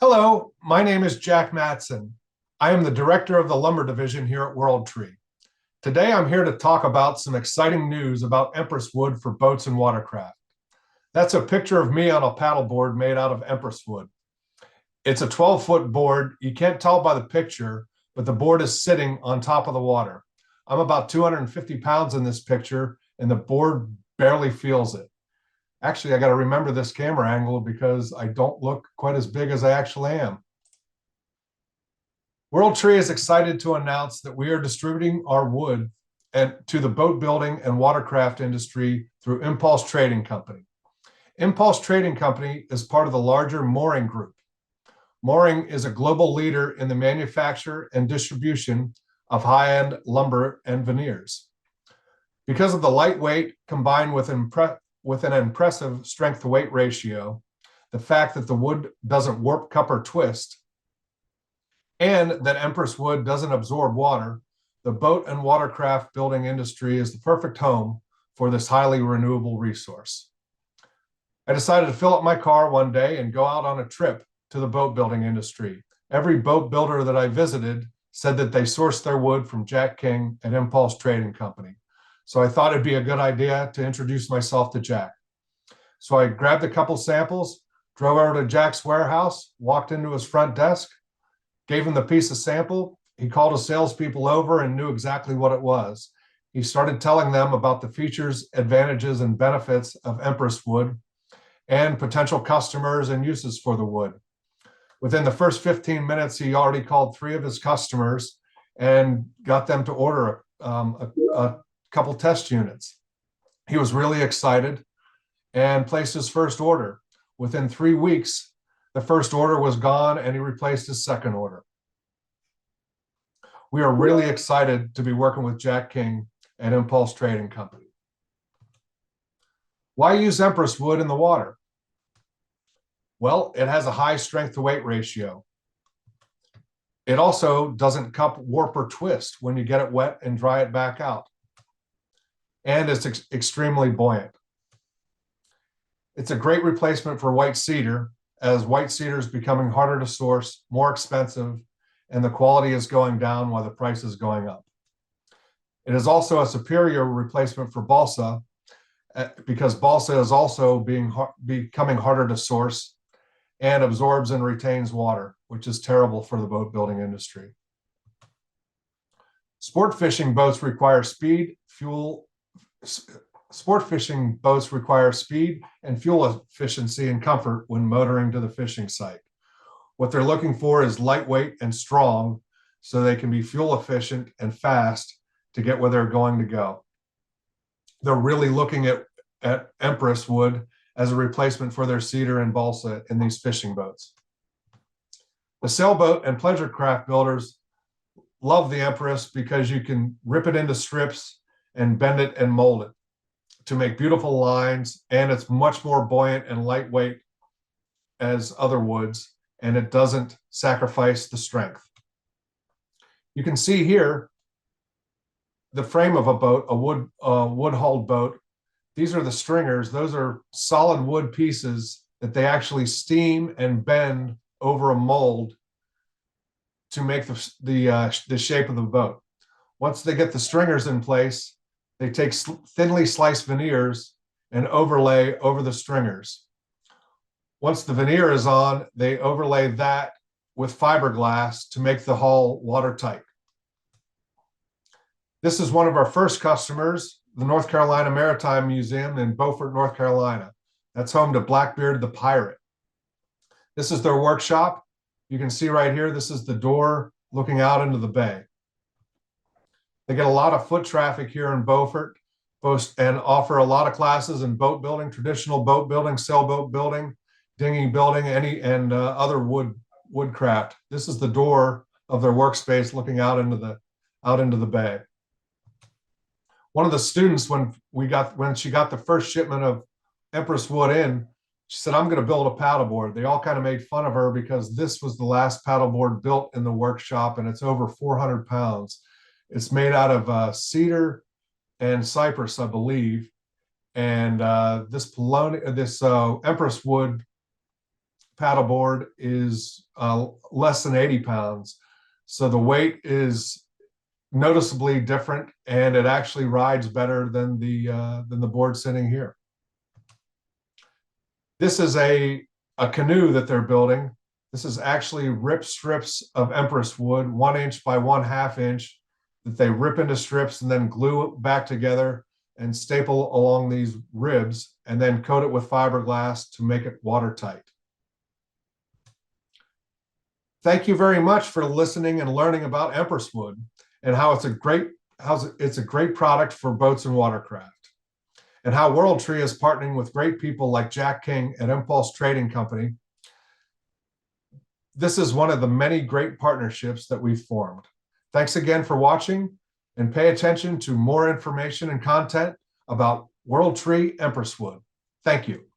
Hello, my name is Jack Matson. I am the director of the lumber division here at WorldTree. Today I'm here to talk about some exciting news about Empress wood for boats and watercraft. That's a picture of me on a paddleboard made out of Empress wood. It's a 12-foot board. You can't tell by the picture, but the board is sitting on top of the water. I'm about 250 pounds in this picture, and the board barely feels it. Actually, I got to remember this camera angle because I don't look quite as big as I actually am. WorldTree is excited to announce that we are distributing our wood to the boat building and watercraft industry through Impulse Trading Company. Impulse Trading Company is part of the larger Mooring Group. Mooring is a global leader in the manufacture and distribution of high-end lumber and veneers. Because of the lightweight combined with an impressive strength-to-weight ratio, the fact that the wood doesn't warp, cup, or twist, and that Empress wood doesn't absorb water, the boat and watercraft building industry is the perfect home for this highly renewable resource. I decided to fill up my car one day and go out on a trip to the boat building industry. Every boat builder that I visited said that they sourced their wood from Jack King at Impulse Trading Company. So I thought it'd be a good idea to introduce myself to Jack. So I grabbed a couple samples, drove over to Jack's warehouse, walked into his front desk, gave him the piece of sample. He called his salespeople over and knew exactly what it was. He started telling them about the features, advantages, and benefits of Empress wood and potential customers and uses for the wood. Within the first 15 minutes, he already called 3 of his customers and got them to order a couple test units. He was really excited and placed his first order. Within 3 weeks, the first order was gone and he replaced his second order. We are really excited to be working with Jack King at Impulse Trading Company. Why use Empress wood in the water? Well, it has a high strength to weight ratio. It also doesn't cup, warp, or twist when you get it wet and dry it back out. And it's extremely buoyant. It's a great replacement for white cedar, as white cedar is becoming harder to source, more expensive, and the quality is going down while the price is going up. It is also a superior replacement for balsa because balsa is also becoming harder to source and absorbs and retains water, which is terrible for the boat building industry. Sport fishing boats require speed and fuel efficiency and comfort when motoring to the fishing site. What they're looking for is lightweight and strong so they can be fuel efficient and fast to get where they're going to go. They're really looking at Empress wood as a replacement for their cedar and balsa in these fishing boats. The sailboat and pleasure craft builders love the Empress because you can rip it into strips and bend it and mold it to make beautiful lines, and it's much more buoyant and lightweight as other woods, and it doesn't sacrifice the strength. You can see here the frame of a boat, a wood-hauled boat. These are the stringers. Those are solid wood pieces that they actually steam and bend over a mold to make the shape of the boat. Once they get the stringers in place, they take thinly sliced veneers and overlay over the stringers. Once the veneer is on, they overlay that with fiberglass to make the hull watertight. This is one of our first customers, the North Carolina Maritime Museum in Beaufort, North Carolina. That's home to Blackbeard the Pirate. This is their workshop. You can see right here, this is the door looking out into the bay. They get a lot of foot traffic here in Beaufort and offer a lot of classes in boat building, traditional boat building, sailboat building, dinghy building, and other woodcraft. This is the door of their workspace looking out into the bay. One of the students, when she got the first shipment of Empress wood in, she said, "I'm going to build a paddleboard." They all kind of made fun of her because this was the last paddleboard built in the workshop, and it's over 400 pounds. It's made out of cedar and cypress, I believe. And this Empress wood paddleboard is less than 80 pounds. So the weight is noticeably different, and it actually rides better than the board sitting here. This is a canoe that they're building. This is actually ripped strips of Empress wood, 1 inch by 1/2 inch, that they rip into strips and then glue it back together and staple along these ribs, and then coat it with fiberglass to make it watertight. Thank you very much for listening and learning about Empress wood and how it's a great product for boats and watercraft, and how World Tree is partnering with great people like Jack King at Impulse Trading Company. This is one of the many great partnerships that we've formed. Thanks again for watching, and pay attention to more information and content about World Tree Empress wood. Thank you.